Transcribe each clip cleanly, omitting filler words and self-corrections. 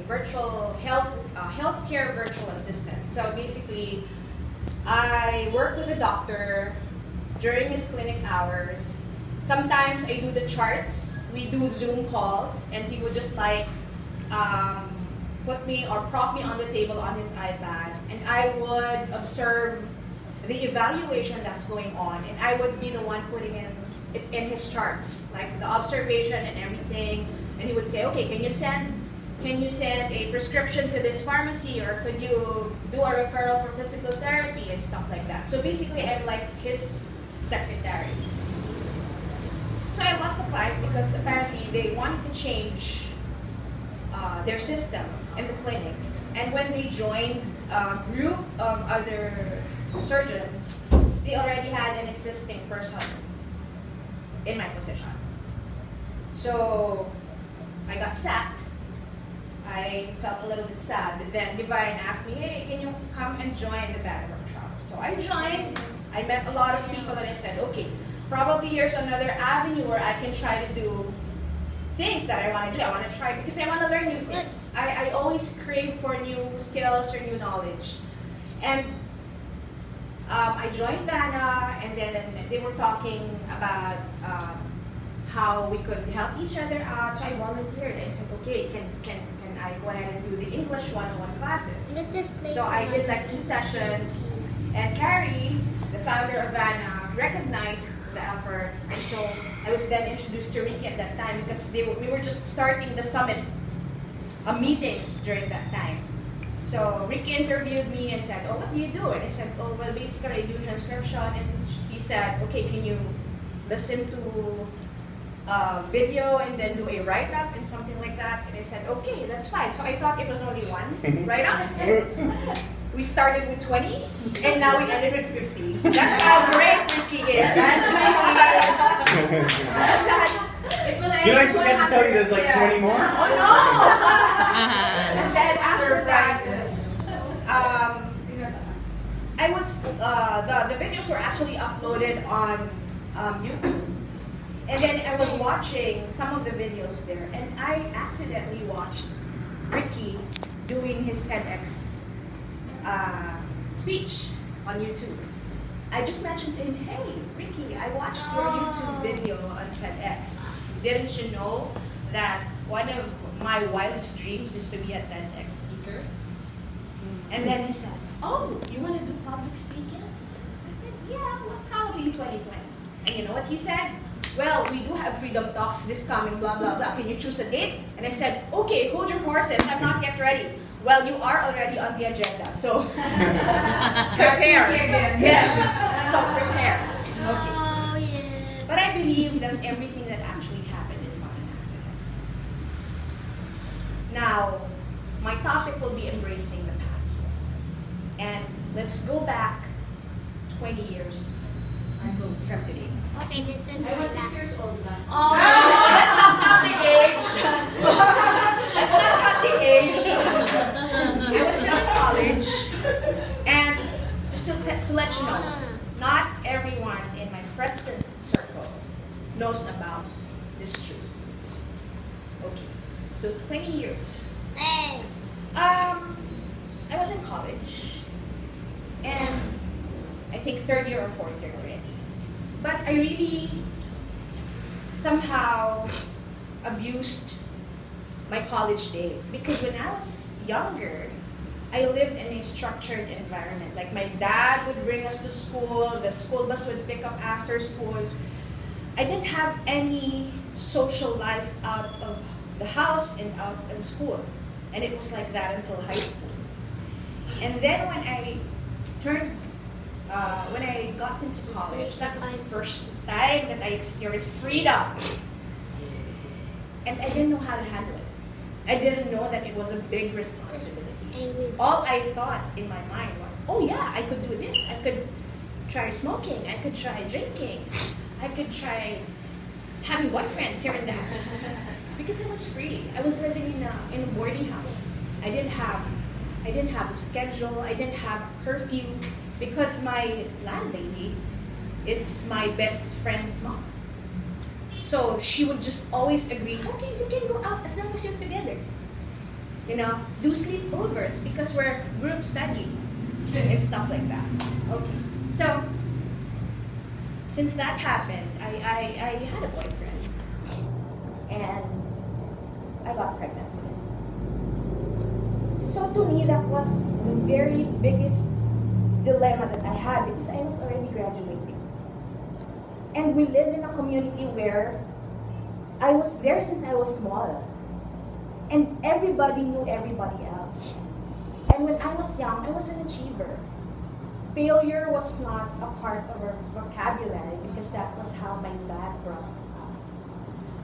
virtual healthcare virtual assistant. So basically, I work with a doctor during his clinic hours. Sometimes I do the charts. We do Zoom calls, and he would just like put me or prop me on the table on his iPad, and I would observe the evaluation that's going on, and I would be the one putting in his charts, like the observation and everything. And he would say, okay, can you send a prescription to this pharmacy, or could you do a referral for physical therapy and stuff like that. So basically, I'm like his secretary. So I lost the client because apparently they wanted to change their system in the clinic. And when they joined a group of other surgeons, they already had an existing person in my position. So I got sacked. I felt a little bit sad, but then Divine asked me, hey, can you come and join the band workshop? So I joined. I met a lot of people, and I said, okay, probably here's another avenue where I can try to do things that I want to do. I want to try because I want to learn new things. I always crave for new skills or new knowledge. And I joined Vanna, and then they were talking about how we could help each other out. So I volunteered. I said, okay, can I go ahead and do the English 101 classes? So I did like 2 sessions, and Carrie, the founder of Vanna, recognized the effort, and so I was then introduced to Ricky at that time because we were just starting the summit meetings during that time. So Ricky interviewed me and said, oh, what do you do? And I said, oh, well, basically I do transcription. And so he said, okay, can you listen to video and then do a write-up and something like that? And I said, okay, that's fine. So I thought it was only one write-up. We started with 20, and now we ended with 50. That's how great Ricky is. Did I forget to tell you there's like 20 more? Oh no! And then after that, I was the videos were actually uploaded on YouTube, and then I was watching some of the videos there, and I accidentally watched Ricky doing his TEDx speech on YouTube. I just mentioned to him, hey, Ricky, I watched your YouTube video on TEDx. Didn't you know that one of my wildest dreams is to be a TEDx speaker? And then he said, oh, you want to do public speaking? I said, yeah, well, probably in 2020. And you know what he said? Well, we do have Freedom Talks this coming, blah, blah, blah. Can you choose a date? And I said, okay, hold your horses. I'm not yet ready. Well, you are already on the agenda, so prepare. Yes, so prepare. Okay. Oh, yeah. But I believe that everything that actually happened is not an accident. Now, my topic will be embracing the past. And let's go back 20 years from today. Okay, this is I my was 6 last. years old then. Oh, let's not count the age. Let's not count the age. I was still in college, and just to let you know, not everyone in my present circle knows about this truth. Okay, so 20 years. Hey. I was in college, and I think 3rd year or 4th year already. But I really somehow abused my college days because when I was younger, I lived in a structured environment. Like my dad would bring us to school, the school bus would pick up after school. I didn't have any social life out of the house and out of school. And it was like that until high school. And then when I got into college, that was the first time that I experienced freedom. And I didn't know how to handle it. I didn't know that it was a big responsibility. All I thought in my mind was, oh yeah, I could do this. I could try smoking. I could try drinking. I could try having boyfriends here and there. Because I was free. I was living in a boarding house. I didn't have a schedule. I didn't have curfew because my landlady is my best friend's mom. So she would just always agree, okay, you can go out as long as you're together. do sleepovers because we're group studying and stuff like that. Okay, so since that happened, I had a boyfriend and I got pregnant. So to me, that was the very biggest dilemma that I had because I was already graduating. And we live in a community where I was there since I was small. And everybody knew everybody else. And when I was young, I was an achiever. Failure was not a part of our vocabulary because that was how my dad brought us up.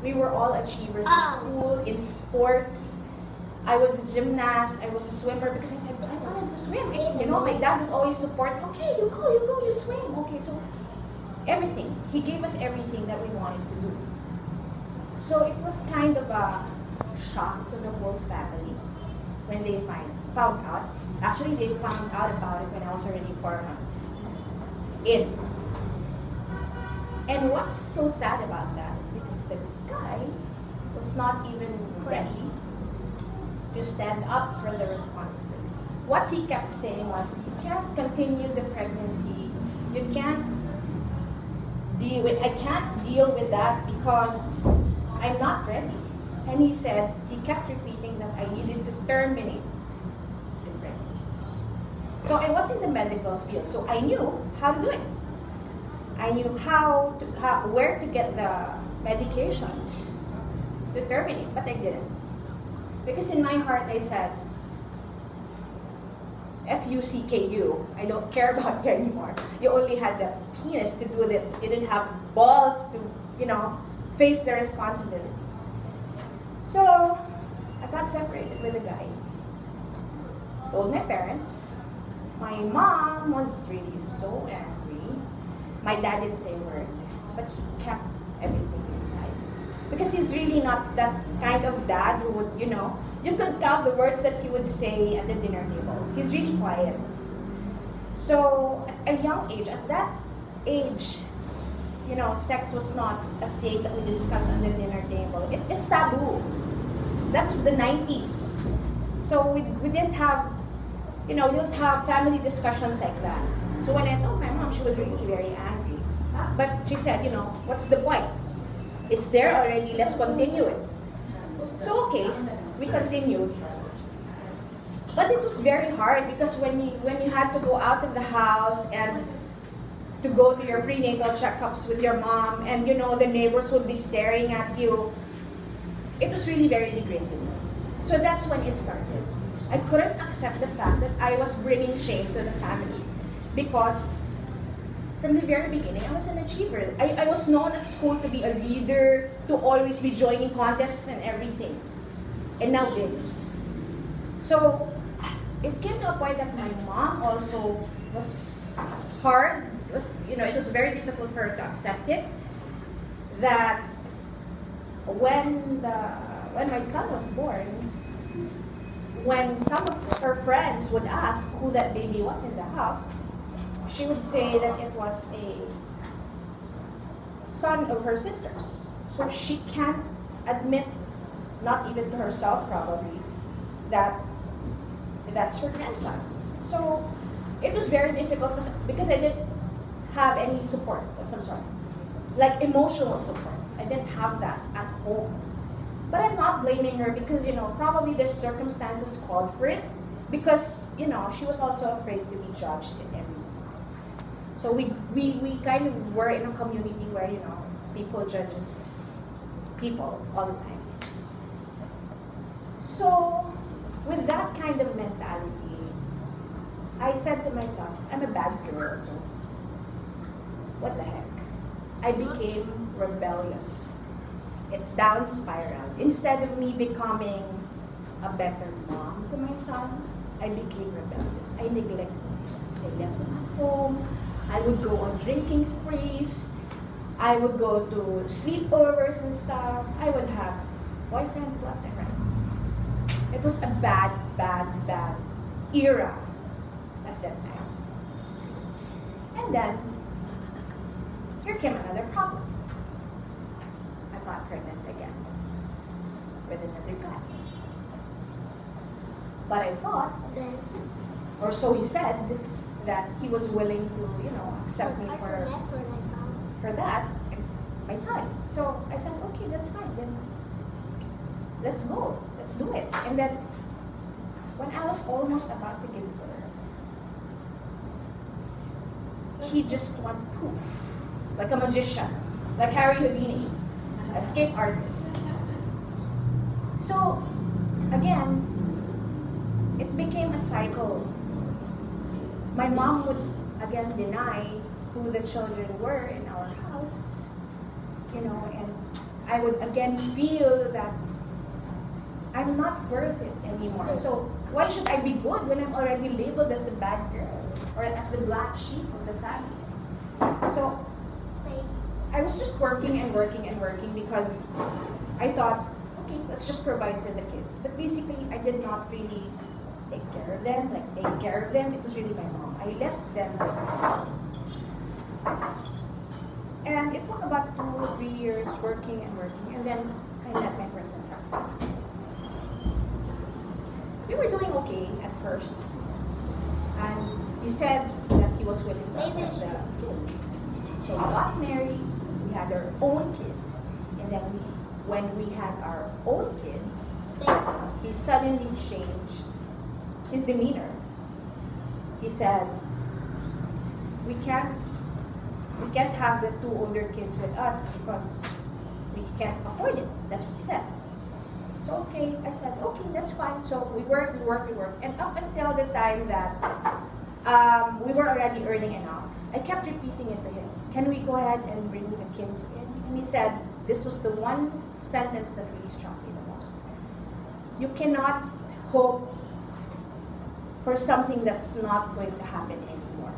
We were all achievers in school, in sports. I was a gymnast, I was a swimmer because I said, I wanted to swim. And, my dad would always support, okay, you go, you swim. Okay, so everything. He gave us everything that we wanted to do. So it was kind of a shock to the whole family when they found out. Actually, they found out about it when I was already 4 months in. And what's so sad about that is because the guy was not even ready to stand up for the responsibility. What he kept saying was, you can't continue the pregnancy. You can't I can't deal with that because I'm not ready. And he kept repeating that I needed to terminate the pregnancy. So I was in the medical field, so I knew how to do it. I knew where to get the medications to terminate, but I didn't. Because in my heart I said, F-U-C-K-U, I don't care about you anymore. You only had the penis to do it. You didn't have balls to, face the responsibility. So, I got separated with a guy. Told my parents. My mom was really so angry. My dad didn't say a word, but he kept everything inside. Because he's really not that kind of dad who would, you could count the words that he would say at the dinner table. He's really quiet. So, at a young age, at that age, sex was not a thing that we discussed on the dinner table. It's taboo. That was the 90s. So we didn't have, we didn't have family discussions like that. So when I told my mom, she was really very angry. But she said, what's the point? It's there already, let's continue it. So okay, we continued. But it was very hard because when you had to go out of the house and to go to your prenatal checkups with your mom and the neighbors would be staring at you, it was really very degrading. So that's when it started. I couldn't accept the fact that I was bringing shame to the family because from the very beginning, I was an achiever. I was known at school to be a leader, to always be joining contests and everything. And now this. So it came to a point that my mom also was hard. It was very difficult for her to accept it. That when my son was born, when some of her friends would ask who that baby was in the house, she would say that it was a son of her sister's. So she can't admit, not even to herself probably, that that's her grandson. So it was very difficult because I didn't have any support of some sort, like emotional support. I didn't have that at home. But I'm not blaming her because, probably there's circumstances called for it because, she was also afraid to be judged in every way. So we kind of were in a community where, people judges people all the time. So with that kind of mentality, I said to myself, I'm a bad girl, so what the heck? I became rebellious. It down spiraled. Instead of me becoming a better mom to my son, I became rebellious. I neglected him. I left him at home. I would go on drinking sprees. I would go to sleepovers and stuff. I would have boyfriends left and right. It was a bad era at that time. And then, here came another problem. I got pregnant again with another guy. But I thought, or so he said, that he was willing to, accept me for that, my son. So I said, okay, that's fine. Then let's go. Let's do it. And then when I was almost about to give birth, he just went poof, like a magician, like Harry Houdini, escape artist. So again, it became a cycle. My mom would again deny who the children were in our house, and I would again feel that I'm not worth it anymore. So why should I be good when I'm already labeled as the bad girl or as the black sheep of the family? So I was just working and working and working because I thought, okay, let's just provide for the kids. But basically, I did not really take care of them. It was really my mom. I left them. And it took about 2 or 3 years working, and then I met my present husband. We were doing okay at first, and he said that he was willing to accept the kids. So we got married, we had our own kids, and then when we had our own kids, he suddenly changed his demeanor. He said, we can't have the 2 older kids with us because we can't afford it. That's what he said. So okay, I said, okay, that's fine. So we worked. And up until the time that we were already earning enough, I kept repeating it to him. Can we go ahead and bring the kids in? And he said, this was the one sentence that really struck me the most. You cannot hope for something that's not going to happen anymore.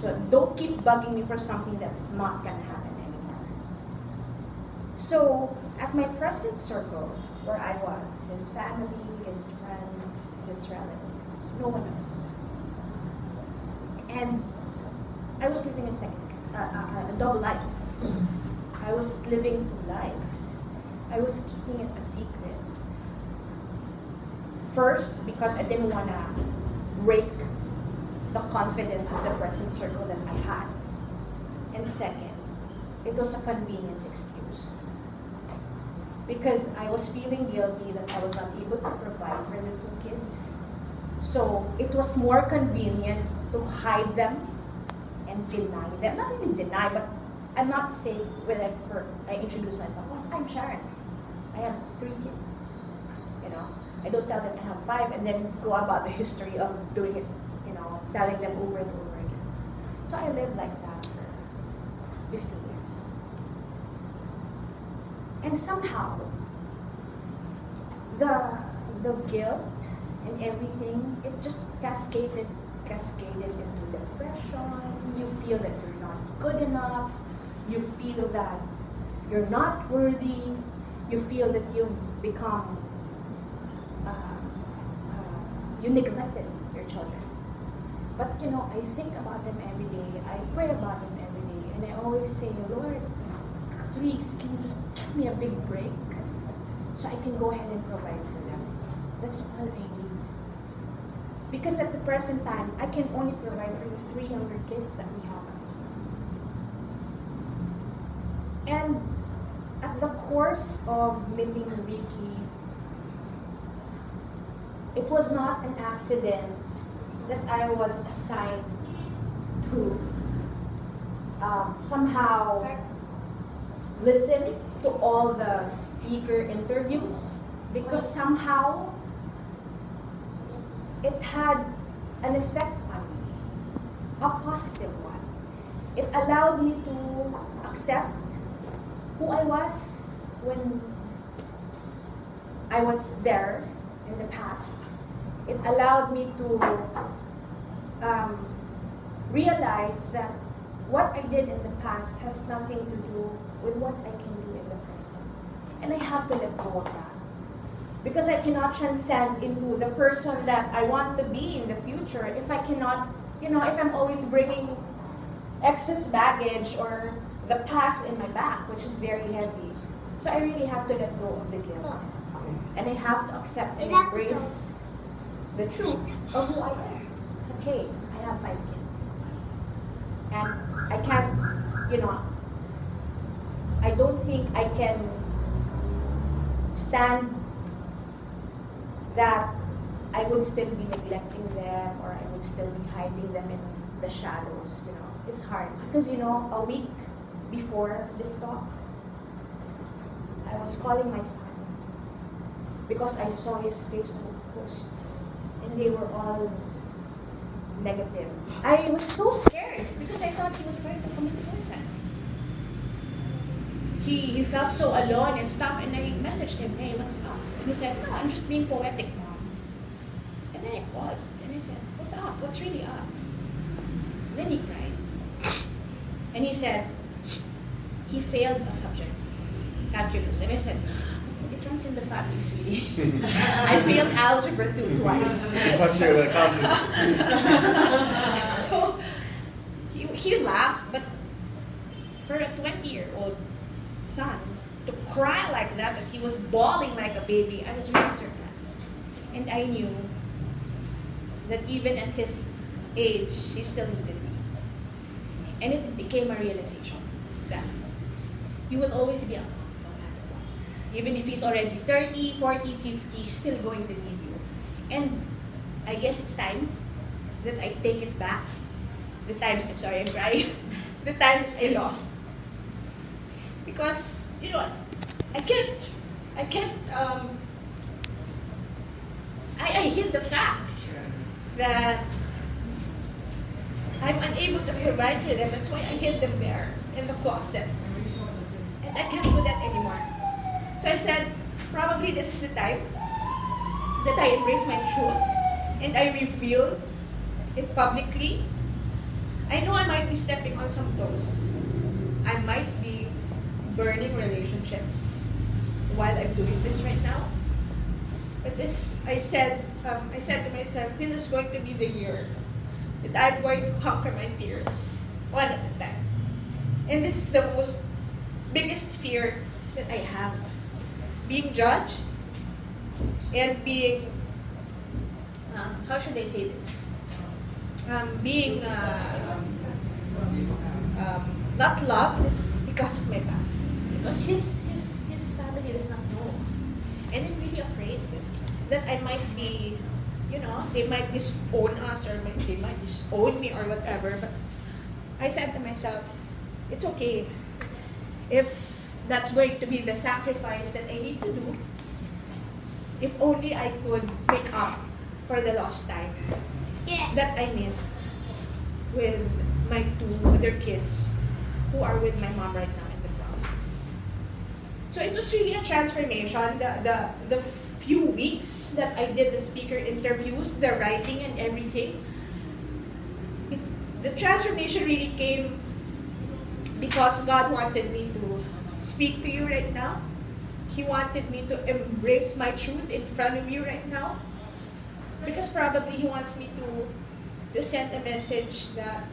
So don't keep bugging me for something that's not going to happen anymore. So at my present circle, where I was, his family, his friends, his relatives, no one knows. And I was living a double life. I was living 2 lives. I was keeping it a secret. First, because I didn't want to break the confidence of the present circle that I had. And second, it was a convenient excuse. Because I was feeling guilty that I was not able to provide for the 2 kids. So it was more convenient to hide them and deny them. Not even deny, but I'm not saying I introduce myself. Oh, I'm Sharon. I have 3 kids. I don't tell them I have 5 and then go about the history of doing it, telling them over and over again. So I lived like that for 15 years. And somehow, the guilt and everything, it just cascaded into depression. You feel that you're not good enough. You feel that you're not worthy. You feel that you've become, you neglected your children. But I think about them every day. I pray about them every day. And I always say, Lord, please, can you just give me a big break so I can go ahead and provide for them? That's all I need. Because at the present time, I can only provide for the 3 younger kids that we have. And at the course of meeting Ricky, it was not an accident that I was assigned to somehow listen to all the speaker interviews, because somehow it had an effect on me, a positive one. It allowed me to accept who I was when I was there in the past. It allowed me to realize that what I did in the past has nothing to do with what I can do in the present. And I have to let go of that. Because I cannot transcend into the person that I want to be in the future if I cannot, if I'm always bringing excess baggage or the past in my back, which is very heavy. So I really have to let go of the guilt. And I have to accept and embrace the truth of who I am. That, hey, I have 5 kids. And I can't, I don't think I can stand that I would still be neglecting them or I would still be hiding them in the shadows, It's hard. Because, a week before this talk, I was calling my son because I saw his Facebook posts and they were all negative. I was so scared because I thought he was going to commit suicide. He felt so alone and stuff, and I messaged him, hey, what's up? And he said, no, I'm just being poetic, Mom. And then I called and I said, what's up? What's really up? And then he cried. And he said, he failed a subject, calculus. And I said, it runs in the family, sweetie. I failed algebra 2 twice. Touch your accountant. So he laughed, but for a 20-year-old son to cry like that he was bawling like a baby, I was really surprised. And I knew that even at his age, he still needed me. And it became a realization that you will always be a mom, no matter what. Even if he's already 30, 40, 50, he's still going to need you. And I guess it's time that I take it back. The times, I'm sorry, I'm crying. The times I lost. Because, I hid the fact that I'm unable to provide for them. That's why I hid them there in the closet. And I can't do that anymore. So I said, probably this is the time that I embrace my truth and I reveal it publicly. I know I might be stepping on some toes. I might be burning relationships while I'm doing this right now. But I said to myself, this is going to be the year that I'm going to conquer my fears one at a time. And this is the biggest fear that I have. Being judged and being, how should I say this? Being not loved because of my past. Because his family does not know. And I'm really afraid that I might be, they might disown us or they might disown me or whatever. But I said to myself, it's okay. If that's going to be the sacrifice that I need to do, if only I could make up for the lost time that I missed with my 2 other kids who are with my mom right now in the province. So it was really a transformation. The few weeks that I did the speaker interviews, the writing and everything, the transformation really came because God wanted me to speak to you right now. He wanted me to embrace my truth in front of you right now. Because probably He wants me to send a message that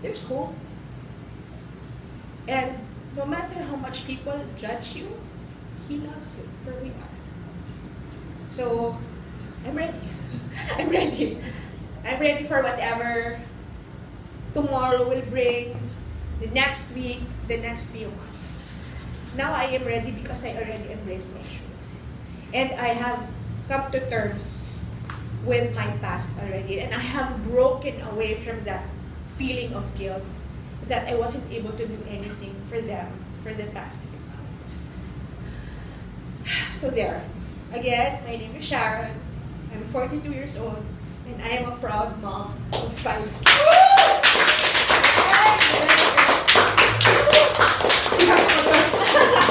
there's hope. And no matter how much people judge you, He loves you for who you are. So, I'm ready. I'm ready. I'm ready for whatever tomorrow will bring, the next week, the next few months. Now I am ready because I already embraced my truth. And I have come to terms with my past already. And I have broken away from that feeling of guilt that I wasn't able to do anything for them for the past 15 years. So there. Again, my name is Sharon. I'm 42 years old. And I am a proud mom of 5 kids.